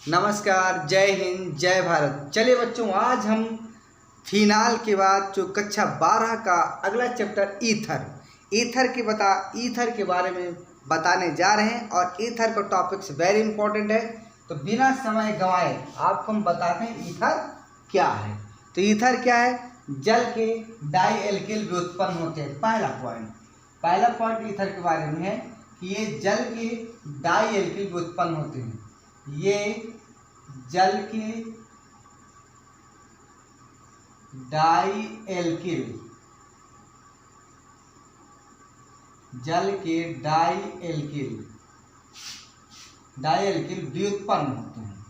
नमस्कार, जय हिंद, जय भारत। चलिए बच्चों, आज हम फिनाल के बाद जो कक्षा 12 का अगला चैप्टर ईथर के बारे में बताने जा रहे हैं। और ईथर का टॉपिक्स वेरी इंपॉर्टेंट है, तो बिना समय गंवाए आपको हम बताते हैं ईथर क्या है। तो ईथर क्या है? जल के डाई एल्किल व्युत्पन्न होते हैं। पहला पॉइंट ईथर के बारे में है कि ये जल के डाई एल्किल व्युत्पन्न होते हैं। ये जल के डाई एल्किल व्युत्पन्न होते हैं।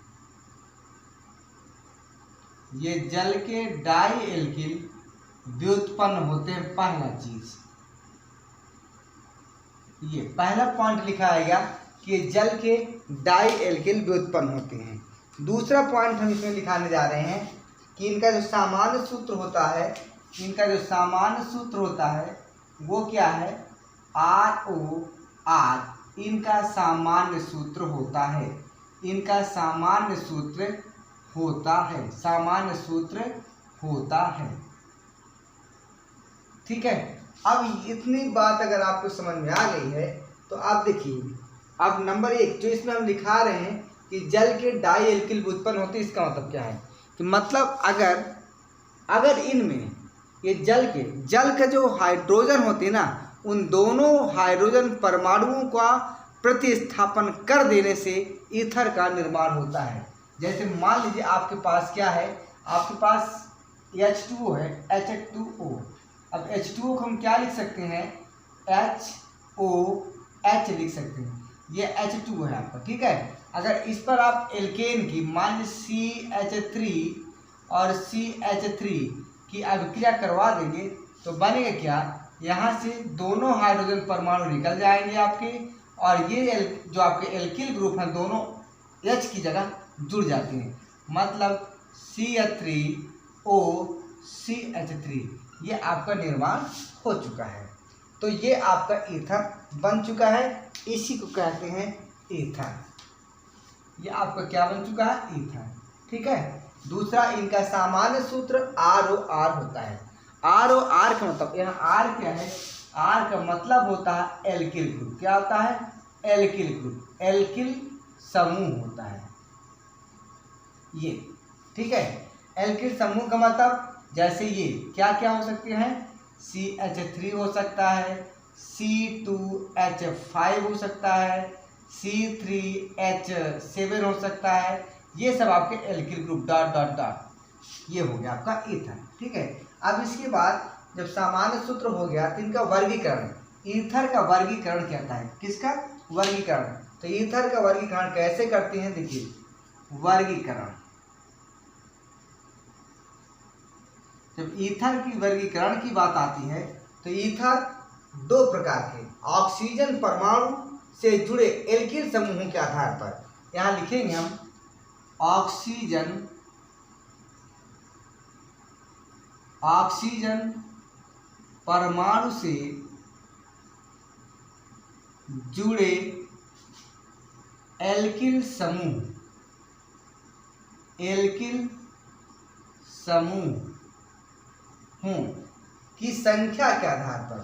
ये जल के डाई एल्किल व्युत्पन्न होते हैं। पहला चीज ये पहला पॉइंट लिखा आएगा कि जल के डाई एल्किल व्युत्पन्न होते हैं। दूसरा पॉइंट हम इसमें लिखाने जा रहे हैं कि इनका जो सामान्य सूत्र होता है वो क्या है? ROR। इनका सामान्य सूत्र होता है। ठीक है। अब इतनी बात अगर आपको समझ में आ गई है तो आप देखिए, अब नंबर 1 जो इसमें हम लिखा रहे हैं कि जल के डाई एल्किल व्युत्पन्न होते हैं, इसका मतलब क्या है? कि मतलब अगर इनमें ये जल का जो हाइड्रोजन होते हैं ना, उन दोनों हाइड्रोजन परमाणुओं का प्रतिस्थापन कर देने से ईथर का निर्माण होता है। जैसे मान लीजिए आपके पास क्या है? आपके पास H2O है, H2O। अब H2O को हम क्या लिख सकते हैं? HOH लिख सकते हैं। ये H2O है आपका, ठीक है। अगर इस पर आप एल्केन की मान लीजिए CH3 और CH3 की अभिक्रिया करवा देंगे तो बनेगा क्या? यहाँ से दोनों हाइड्रोजन परमाणु निकल जाएंगे आपके, और ये जो आपके एल्किल ग्रुप हैं दोनों H की जगह जुड़ जाते हैं। मतलब CH3O CH3 ये आपका निर्माण हो चुका है। तो ये आपका ईथर बन चुका है। इसी को कहते हैं ईथर। ये आपका क्या बन चुका है? ईथर। ठीक है। दूसरा, इनका सामान्य सूत्र ROR होता है। ROR का मतलब, यहाँ R क्या है? R का मतलब होता है एल्किल ग्रुप। क्या होता है? एल्किल ग्रुप, एल्किल समूह होता है ये। ठीक है। एल्किल समूह का मतलब जैसे ये क्या क्या हो सकते हैं? CH3 हो सकता है, C2H5 हो सकता है, C3H7 हो सकता है। ये सब आपके alkyl group dot dot dot ये हो गया आपका ईथर। ठीक है। अब इसके बाद जब सामान्य सूत्र हो गया तो इनका वर्गीकरण, ईथर का वर्गीकरण कहता है। किसका वर्गीकरण? तो ईथर का वर्गीकरण कैसे करते हैं? देखिए, वर्गीकरण, जब ईथर की वर्गीकरण की बात आती है तो ईथर दो प्रकार के ऑक्सीजन परमाणु से जुड़े एल्किल समूहों के आधार पर, यहाँ लिखेंगे हम ऑक्सीजन परमाणु से जुड़े एल्किल समूह की संख्या के आधार पर,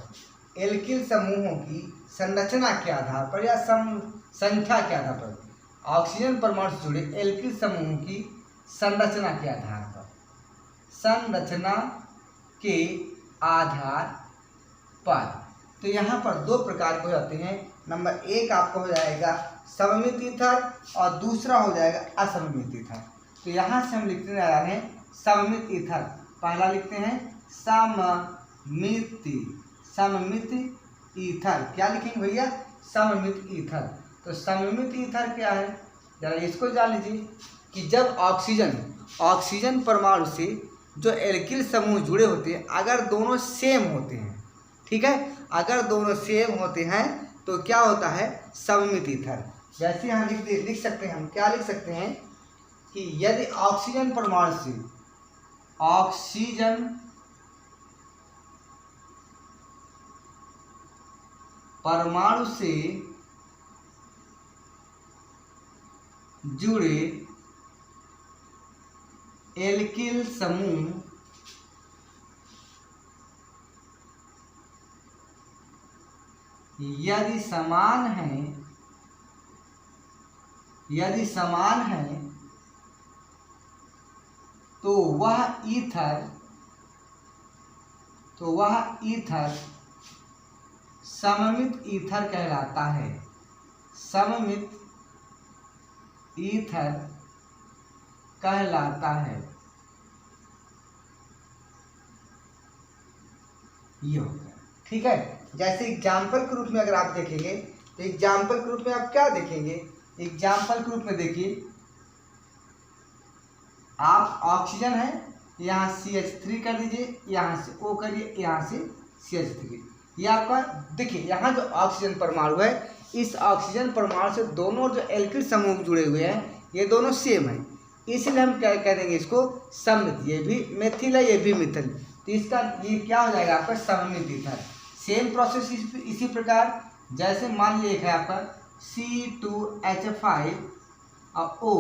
एल्किल समूहों की संरचना के आधार पर या संख्या के आधार पर, ऑक्सीजन परमाणु से जुड़े एल्किल समूहों की संरचना के आधार पर, तो यहाँ पर दो प्रकार के हो जाते हैं। नंबर 1 आपका हो जाएगा सममित ईथर और दूसरा हो जाएगा असममित ईथर। तो यहाँ से हम लिखते जा रहे हैं सममित ईथर। पहला लिखते हैं सममित ईथर। क्या लिखेंगे भैया? सममित ईथर। तो सममित ईथर क्या है? जरा इसको जान लीजिए कि जब ऑक्सीजन परमाणु से जो एल्किल समूह जुड़े होते हैं, अगर दोनों सेम होते हैं, ठीक है, अगर दोनों सेम होते हैं तो क्या होता है? सममित ईथर। जैसे यहाँ लिख सकते हैं, हम क्या लिख सकते हैं कि यदि ऑक्सीजन परमाणु से जुड़े एल्किल समूह यदि समान है तो वह ईथर सममित ईथर कहलाता है। सममित ईथर कहलाता है। ये हो गया, ठीक है। जैसे एग्जाम्पल के रूप में अगर आप देखेंगे तो एग्जाम्पल के रूप में आप क्या देखेंगे, एग्जाम्पल के रूप में देखिए, आप ऑक्सीजन है, यहाँ CH3 कर दीजिए, यहाँ से O करिए, यहाँ से CH3। ये आपका देखिए, यहाँ जो ऑक्सीजन परमाणु है, इस ऑक्सीजन परमाणु से दोनों जो एल्किल समूह जुड़े हुए हैं ये दोनों सेम है, इसलिए हम क्या कह देंगे इसको सममित। ये भी मेथिल है, ये भी मिथिल, तो इसका ये क्या हो जाएगा आपका सममित ईथर। सेम प्रोसेस इसी प्रकार, जैसे मान लीजिए है आपका C2H5 और O,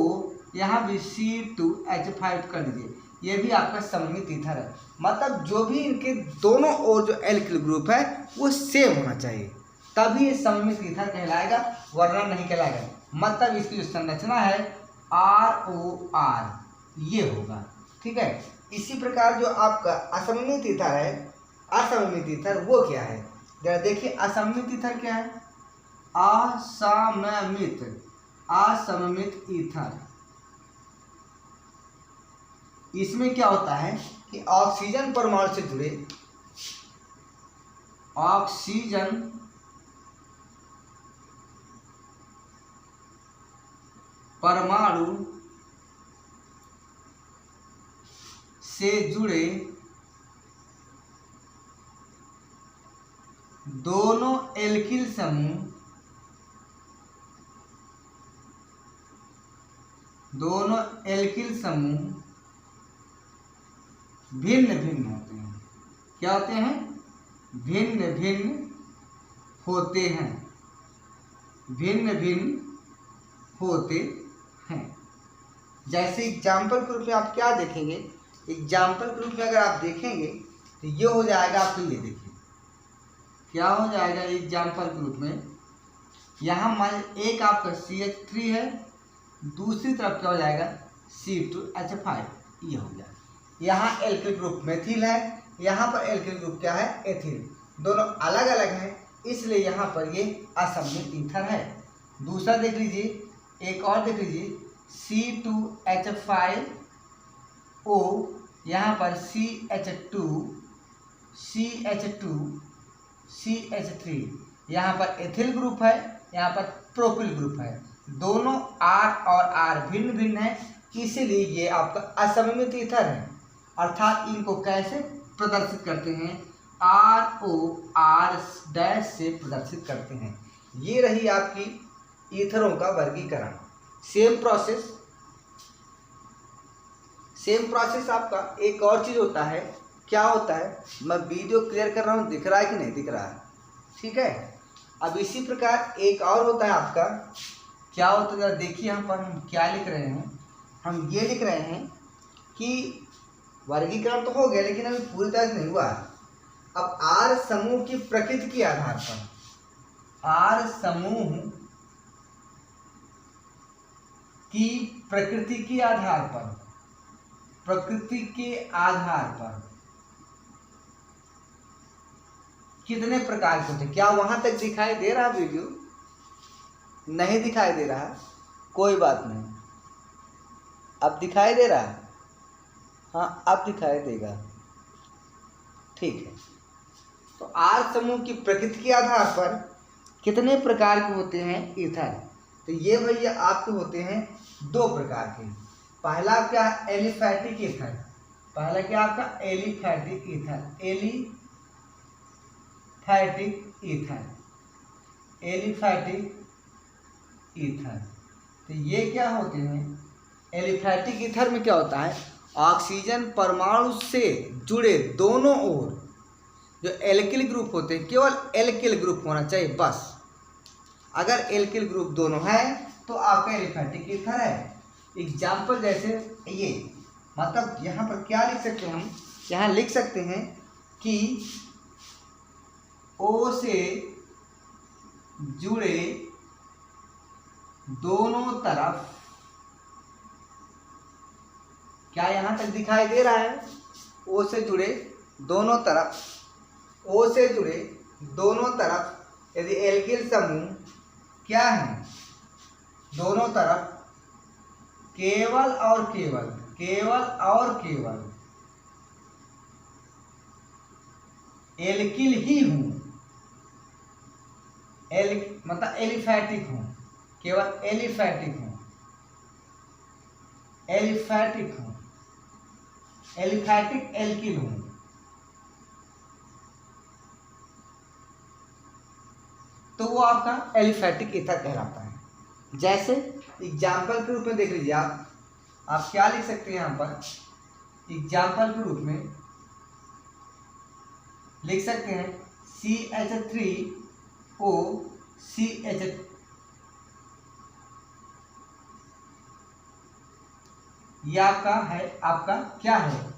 यहाँ भी C2H5 कर लीजिए, ये भी आपका सममित ईथर है। मतलब जो भी इनके दोनों ओर जो एल्किल ग्रुप है वो सेम होना चाहिए, तभी ये सममित ईथर कहलाएगा, वरना नहीं कहलाएगा। मतलब इसकी जो संरचना है ROR ये होगा, ठीक है। इसी प्रकार जो आपका असममित ईथर है, असममित ईथर वो क्या है, जरा देखिए असममित ईथर क्या है। असममित ईथर, इसमें क्या होता है कि ऑक्सीजन परमाणु से जुड़े ऑक्सीजन परमाणु से जुड़े दोनों एल्किल समूह भिन्न भिन्न होते हैं। क्या होते हैं? भिन्न भिन्न होते हैं, भिन्न भिन्न होते हैं। जैसे एग्जाम्पल के रूप में आप क्या देखेंगे, एग्जाम्पल के रूप में अगर आप देखेंगे तो ये हो जाएगा आपके लिए, देखिए क्या हो जाएगा एग्जाम्पल के रूप में। यहाँ मान एक आपका CH3 है, दूसरी तरफ क्या हो जाएगा C2H5, ये हो गया। यहाँ एल्किल ग्रुप मेथिल है, यहाँ पर एल्किल ग्रुप क्या है एथिल, दोनों अलग अलग हैं, इसलिए यहाँ पर ये असममित ईथर है। दूसरा देख लीजिए, एक और देख लीजिए C2H5O, यहाँ पर CH2CH3, यहाँ पर एथिल ग्रुप है, यहाँ पर प्रोपिल ग्रुप है, दोनों R और R भिन्न भिन्न है, इसीलिए ये आपका असममित ईथर है। अर्थात इनको कैसे प्रदर्शित करते हैं, ROR डैश से प्रदर्शित करते हैं। ये रही आपकी ईथरों का वर्गीकरण। सेम प्रोसेस आपका एक और चीज़ होता है, क्या होता है, मैं वीडियो क्लियर कर रहा हूँ, दिख रहा है कि नहीं दिख रहा है, ठीक है। अब इसी प्रकार एक और होता है आपका, क्या होता है, जरा देखिए यहाँ पर हम क्या लिख रहे हैं। हम ये लिख रहे हैं कि वर्गीकरण तो हो गया लेकिन अभी पूरी तरह से नहीं हुआ। अब R समूह की प्रकृति के आधार पर, R समूह की प्रकृति के आधार पर, प्रकृति के आधार पर कितने प्रकार के होते हैं। क्या वहां तक दिखाई दे रहा वीडियो? नहीं दिखाई दे रहा, कोई बात नहीं। अब दिखाई दे रहा है? हाँ अब दिखाई देगा, ठीक है। तो R समूह की प्रकृति के आधार पर कितने प्रकार के होते हैं ईथर, तो ये भैया आपके होते हैं दो प्रकार के। पहला क्या, एलिफैटिक ईथर। पहला क्या आपका एलिफैटिक ईथर, एलिफैटिक ईथर। तो ये क्या होते हैं, एलिफैटिक ईथर में क्या होता है, ऑक्सीजन परमाणु से जुड़े दोनों ओर जो एल्किल ग्रुप होते हैं, केवल एल्किल ग्रुप होना चाहिए बस। अगर एल्किल ग्रुप दोनों है तो आपका एलिफैटिक ईथर है। एग्जाम्पल जैसे मतलब यहाँ पर क्या लिख सकते हैं हम, यहाँ लिख सकते हैं कि O से जुड़े दोनों तरफ, क्या यहाँ तक दिखाई दे रहा है? O से जुड़े दोनों तरफ, O से जुड़े दोनों तरफ यदि एल्किल समूह क्या है, दोनों तरफ केवल और केवल, केवल और केवल एल्किल ही हूं, मतलब एलिफैटिक हूं, केवल एलिफैटिक हूं, एलिफैटिक हूं, एलिफैटिक एल्किल हूं, तो वो आपका एलिफैटिक ईथर कहलाता है। जैसे एग्जाम्पल के रूप में देख लीजिए आप क्या लिख सकते हैं, यहाँ पर एग्जाम्पल के रूप में लिख सकते हैं CH3O CH, ये आपका है, आपका क्या है,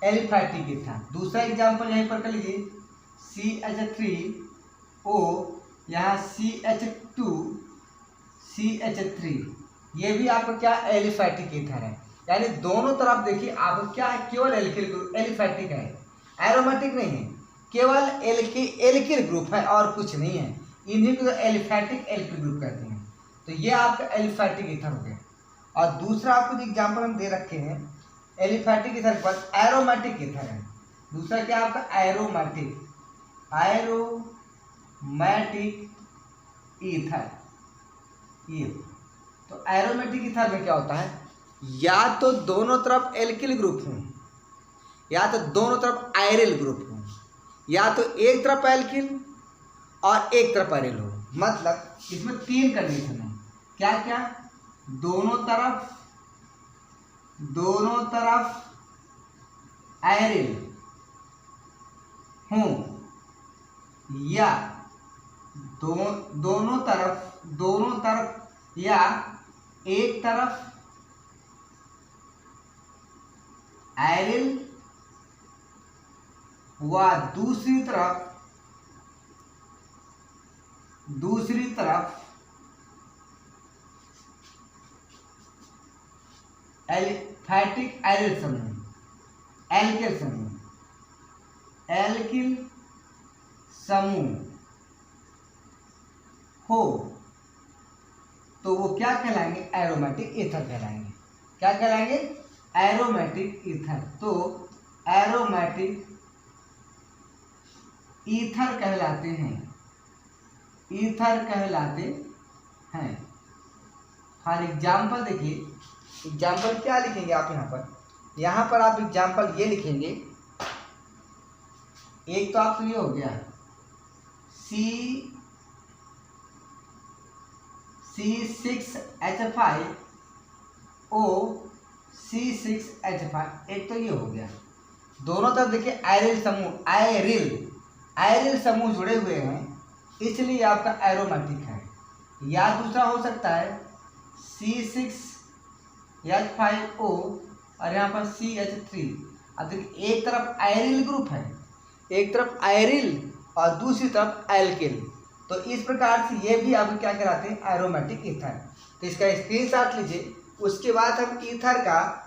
एलिफैटिक ईथर। दूसरा एग्जाम्पल यहीं पर कर लीजिए CH3O, यहाँ CH2 CH3, ये भी आपका क्या एलिफैटिक ईथर है। यानी दोनों तरफ देखिए आपको क्या है, केवल एल्किल ग्रुप, एलिफैटिक है, एरोमेटिक नहीं है, केवल एल्किल ग्रुप है और कुछ नहीं है। इन्हीं को एलिफैटिक एल्किल ग्रुप कहते हैं। तो ये आपका एलिफैटिक ईथर हो गया। और दूसरा आपको एग्जाम्पल हम दे रखे हैं एलिफैटिक ईथर के बाद एरोमेटिक ईथर है। दूसरा क्या आपका एरोमेटिक, एरोमेटिक ईथर। ये तो एरोमेटिक ईथर में क्या होता है, या तो दोनों तरफ एल्किल ग्रुप हो, या तो दोनों तरफ आयरिल ग्रुप हो, या तो एक तरफ एल्किल और एक तरफ आयरिल हो। मतलब इसमें तीन कंडीशन है, क्या क्या, दोनों तरफ आयरिल हो, या दोनों तरफ या एक तरफ आयरिल व दूसरी तरफ एलिफैटिक आयरिल समूह, एल्किल समूह हो, तो वो क्या कहलाएंगे, एरोमेटिक ईथर कहलाएंगे। क्या कहलाएंगे, एरोमेटिक ईथर। तो एरोमेटिक ईथर कहलाते हैं, ईथर कहलाते हैं। फॉर एग्जाम्पल देखिए, एग्जाम्पल क्या लिखेंगे आप यहाँ पर आप एग्जाम्पल ये लिखेंगे, एक तो आपको ये हो गया C6H5O C6H5, एक तो ये हो गया। दोनों तरफ देखिए आयरिल समूह, आयरिल समूह जुड़े हुए हैं, इसलिए आपका एरोमेटिक है। या दूसरा हो सकता है C6H5O और यहाँ पर CH3। अब देखिए एक तरफ आयरिल ग्रुप है, एक तरफ आयरिल और दूसरी तरफ एल्किल, तो इस प्रकार से ये भी आप क्या कहलाते हैं, एरोमेटिक ईथर। तो इसका स्क्रीनशॉट लीजिए। उसके बाद हम ईथर का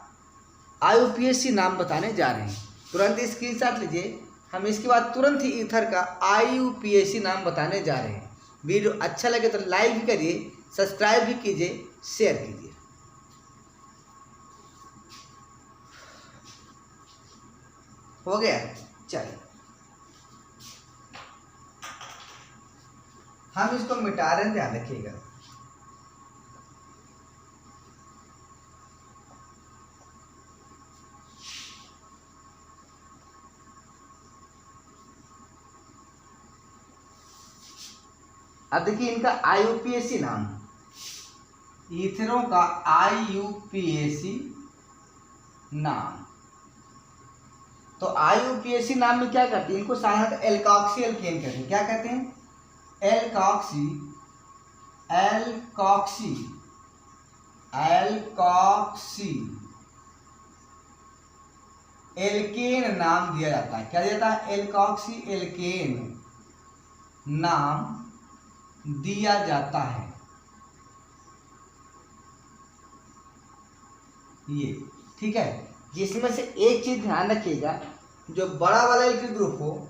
IUPAC नाम बताने जा रहे हैं, तुरंत स्क्रीनशॉट लीजिए। हम इसके बाद तुरंत ही ईथर का IUPAC नाम बताने जा रहे हैं। वीडियो अच्छा लगे तो लाइक भी करिए, सब्सक्राइब भी कीजिए, शेयर कीजिए। हो गया, चलिए हम इसको मिटा रहे हैं, ध्यान रखिएगा। अब देखिए इनका IUPAC नाम, ईथरों का IUPAC नाम। तो IUPAC नाम में क्या करते हैं, इनको साधारणतः एल्कॉक्सी एल्केन कहते हैं। क्या कहते हैं, एल्कॉक्सी एल्केन नाम दिया जाता है। क्या दिया जाता है? एल्कॉक्सी एल्केन नाम दिया जाता है। ये ठीक है। जिसमें से एक चीज ध्यान रखिएगा, जो बड़ा वाला एल्किल ग्रुप हो,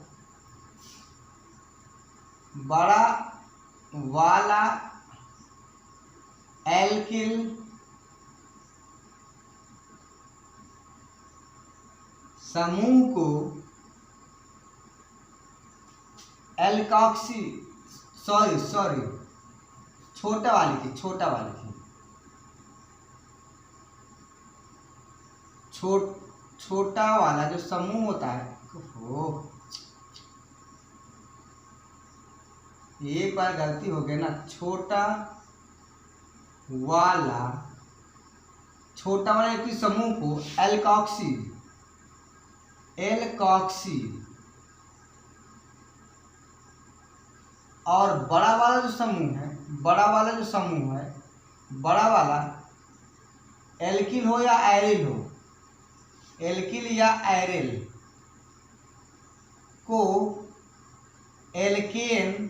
बड़ा वाला एल्किल समूह को एल्कॉक्सी सॉरी छोटा वाले की छोटा वाला जो समूह होता है, एक बार गलती हो गई ना, छोटा वाला एक समूह को एल्कॉक्सी और बड़ा वाला जो समूह है, बड़ा वाला एल्किल हो या एरिल हो, एल्किल या एरिल को एल्केन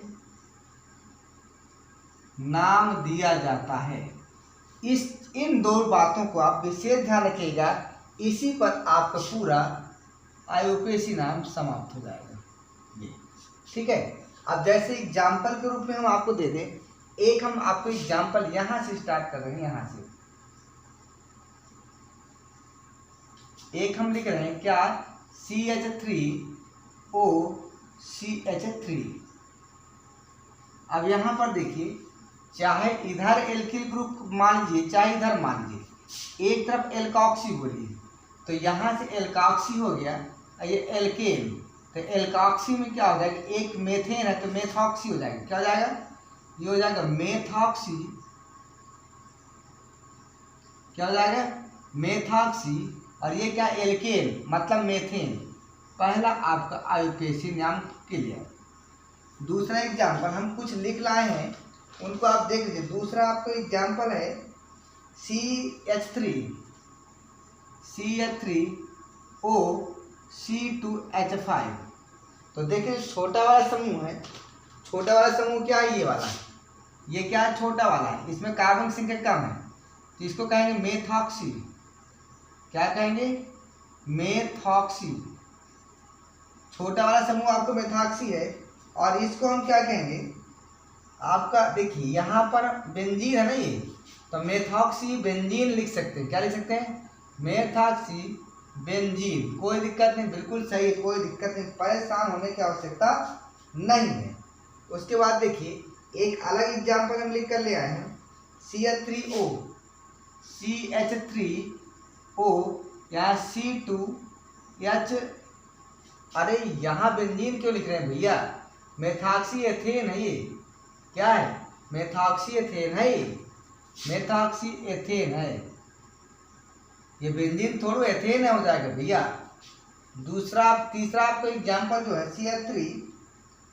नाम दिया जाता है। इन दो बातों को आप विशेष ध्यान रखिएगा, इसी पर आपका पूरा आईयूपीएसी नाम समाप्त हो जाएगा। ये ठीक है। अब जैसे एग्जाम्पल के रूप में हम आपको दे दें, एक हम आपको एग्जाम्पल यहाँ से स्टार्ट कर रहे हैं, यहाँ से एक हम लिख रहे हैं क्या, CH3OCH3। अब यहाँ पर देखिए, चाहे इधर एल्किल ग्रुप मान लीजिए, चाहे इधर मान लीजिए, एक तरफ एल्कॉक्सी बोलिए, तो यहाँ से एल्कॉक्सी हो गया, ये एल्केन, तो एल्कॉक्सी में क्या हो जाएगा, एक मेथेन है तो मेथॉक्सी हो जाएगा। क्या हो जाएगा? ये हो जाएगा मेथॉक्सी। क्या हो जाएगा? मेथॉक्सी। और ये क्या, एल्केन मतलब मेथेन। पहला आपका आईयूपीएसी नाम क्लियर। दूसरा एग्जाम्पल हम कुछ लिख लाए हैं, उनको आप देख लीजिए। दूसरा आपको एग्जाम्पल है CH3OC2H5। तो देखिए, छोटा वाला समूह है, छोटा वाला समूह क्या है, ये वाला, ये क्या है, छोटा वाला है, इसमें कार्बन संख्या कम है, तो इसको कहेंगे मेथॉक्सी। क्या कहेंगे? मेथॉक्सी। छोटा वाला समूह आपको मेथॉक्सी है, और इसको हम क्या कहेंगे, आपका देखिए यहाँ पर बेंजीन है ना, ये तो मेथॉक्सी बेंजीन लिख सकते हैं। क्या लिख सकते हैं? Methoxy benzene. कोई दिक्कत नहीं, बिल्कुल सही, कोई दिक्कत नहीं, परेशान होने की आवश्यकता नहीं है। उसके बाद देखिए, एक अलग एग्जाम्पल हम लिख कर ले आए हैं, CH3O, यहाँ C2H। अरे यहाँ बेंजीन क्यों लिख रहे हैं भैया, मेथॉक्सी एथेन है ये। क्या है? मेथॉक्सी एथेन है, मेथॉक्सी एथेन है, ये बेंजीन थोड़ा एथेन हो जाएगा भैया। तीसरा आपको एग्जाम्पल जो है CH3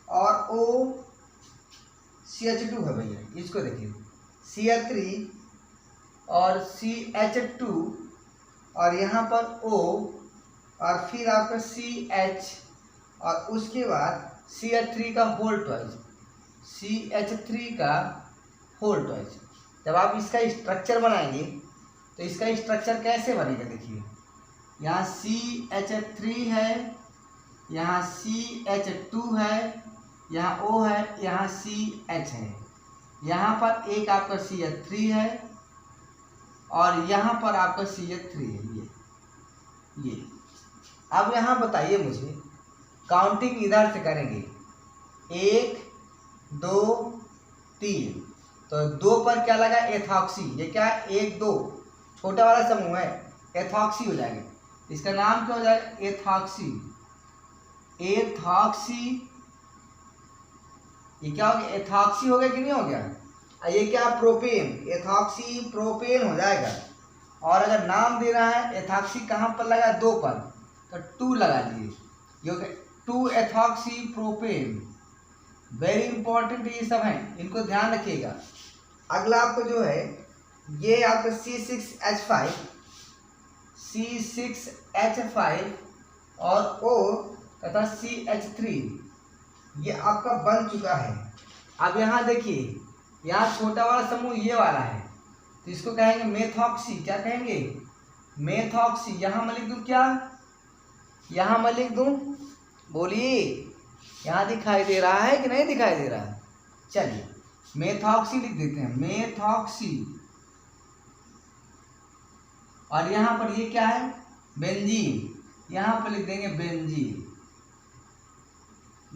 और OCH2 है भैया। इसको देखिए, CH3 और CH2 और यहाँ पर O और फिर आपका CH और उसके बाद CH3 का होल ट्वाइस, CH3 का होल ट्वाइस। जब आप इसका स्ट्रक्चर बनाएंगे तो इसका स्ट्रक्चर कैसे बनेगा, देखिए यहाँ CH3 है, यहाँ CH2 है, यहाँ O है, यहाँ CH है, यहाँ पर एक आपका CH3 है और यहाँ पर आपका CH3 है। ये अब यहाँ बताइए मुझे, काउंटिंग इधर से करेंगे, 1 2 3, तो 2 पर क्या लगा, एथॉक्सी। ये क्या है, 1 2, छोटा वाला समूह है, एथॉक्सी हो जाएगा। इसका नाम क्या हो जाएगा, एथॉक्सी। एथॉक्सी, ये क्या हो गया, एथॉक्सी हो गया कि नहीं हो गया। ये क्या, प्रोपेन, एथॉक्सी प्रोपेन हो जाएगा। और अगर नाम देना है, एथॉक्सी कहाँ पर लगा, 2 पर, तो 2 लगा दीजिए, ये हो गया 2 एथॉक्सी प्रोपेन। वेरी इंपॉर्टेंट ये सब हैं, इनको ध्यान रखिएगा। अगला आपको जो है, ये आपका C6H5 और O तथा CH3 ये आपका बन चुका है। अब यहाँ देखिए, यहाँ छोटा वाला समूह ये वाला है, तो इसको कहेंगे मेथॉक्सी। क्या कहेंगे? मेथॉक्सी। यहाँ मैं लिख दूँ क्या? यहाँ मैं लिख दूँ, बोलिए, यहाँ दिखाई दे रहा है कि नहीं दिखाई दे रहा है? चलिए मेथॉक्सी लिख देते हैं, मेथॉक्सी। और यहाँ पर ये क्या है? बेंजीन। यहाँ पर लिख देंगे बेंजीन।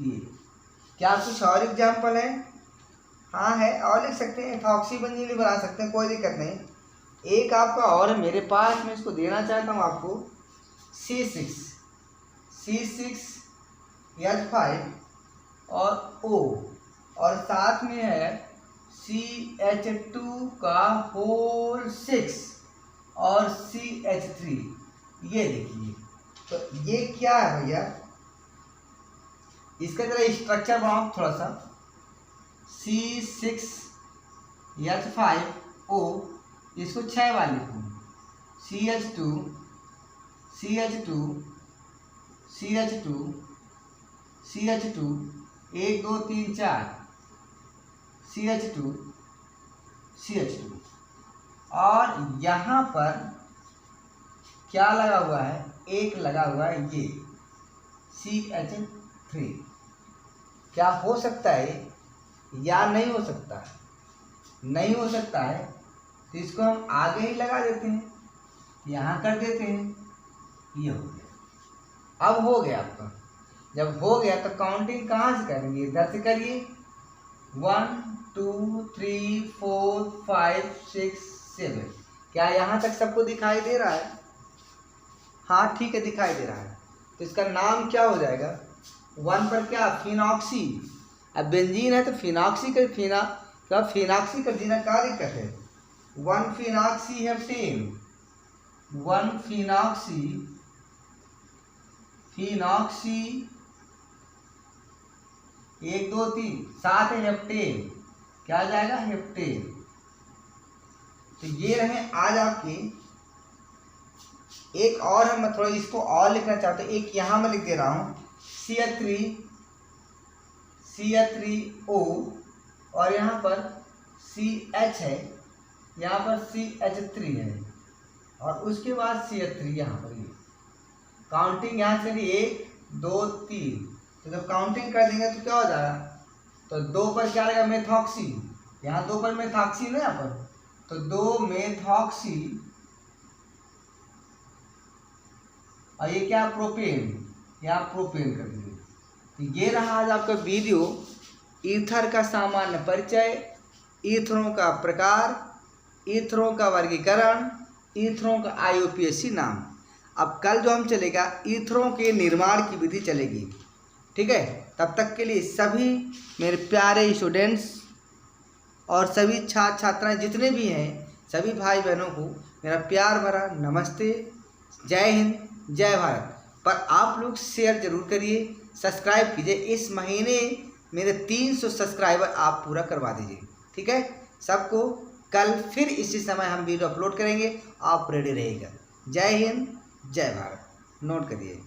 ये क्या कुछ और एग्जाम्पल है? हाँ है, और लिख सकते हैं, एथॉक्सी बेंजीन भी बना सकते हैं, कोई दिक्कत नहीं। एक आपका और है मेरे पास, मैं इसको देना चाहता हूँ आपको, C6H5 और O, और साथ में है CH2 का होल 6 और CH3। ये देखिए, तो ये क्या है भैया? इसका जरा स्ट्रक्चर बनाओ थोड़ा सा। C6H5O, इसको 6 बार लिखूँ, CH2 CH2 CH2 CH2 1 2 3 4 CH2 CH2, और यहाँ पर क्या लगा हुआ है? एक लगा हुआ है ये CH3। क्या हो सकता है या नहीं हो सकता है? नहीं हो सकता है, तो इसको हम आगे ही लगा देते हैं, यहाँ कर देते हैं, ये हो गया। अब हो गया आपका। जब हो गया तो काउंटिंग कहाँ से करेंगे? इधर से करिए, 1 2 3 4 5 6 7। क्या यहाँ तक सबको दिखाई दे रहा है? हाँ ठीक है, दिखाई दे रहा है। तो इसका नाम क्या हो जाएगा? 1 पर क्या? फिनॉक्सी। अब बेंजीन है तो फिनॉक्सी का फिनॉक्सी कर देना, क्या दिक्कत है? 1 फिनॉक्सी हेप्टेन, 1 फिनॉक्सी 1 2 3 साथ है हेप्टेन। क्या आ जाएगा? हेप्टेन। तो ये रहे आज आपके। एक और है, मैं थोड़ा इसको और लिखना चाहता हूँ, एक यहाँ मैं लिख दे रहा हूँ, CH3O, और यहाँ पर CH है, यहाँ पर CH3 है, और उसके बाद CH3 यहाँ पर। ये काउंटिंग यहाँ से भी 1 2 3, तो जब काउंटिंग कर देंगे तो क्या हो जाएगा? तो 2 पर क्या रहेगा? मेथॉक्सी। यहाँ 2 पर मेथॉक्सी ना, यहाँ पर तो 2 मेथॉक्सी, और ये क्या? प्रोपेन। यहाँ प्रोपेन कर दीजिए। तो ये रहा आज आपका वीडियो, ईथर का सामान्य परिचय, ईथरों का प्रकार, ईथरों का वर्गीकरण, ईथरों का IUPAC नाम। अब कल जो हम चलेगा, ईथरों के निर्माण की विधि चलेगी। ठीक है, तब तक के लिए सभी मेरे प्यारे स्टूडेंट्स और सभी छात्र छात्राएं जितने भी हैं, सभी भाई बहनों को मेरा प्यार भरा नमस्ते। जय हिंद, जय भारत। पर आप लोग शेयर जरूर करिए, सब्सक्राइब कीजिए। इस महीने मेरे 300 सब्सक्राइबर आप पूरा करवा दीजिए। ठीक है, सबको कल फिर इसी समय हम वीडियो अपलोड करेंगे, आप रेडी रहिएगा। जय हिंद, जय भारत। नोट करिए।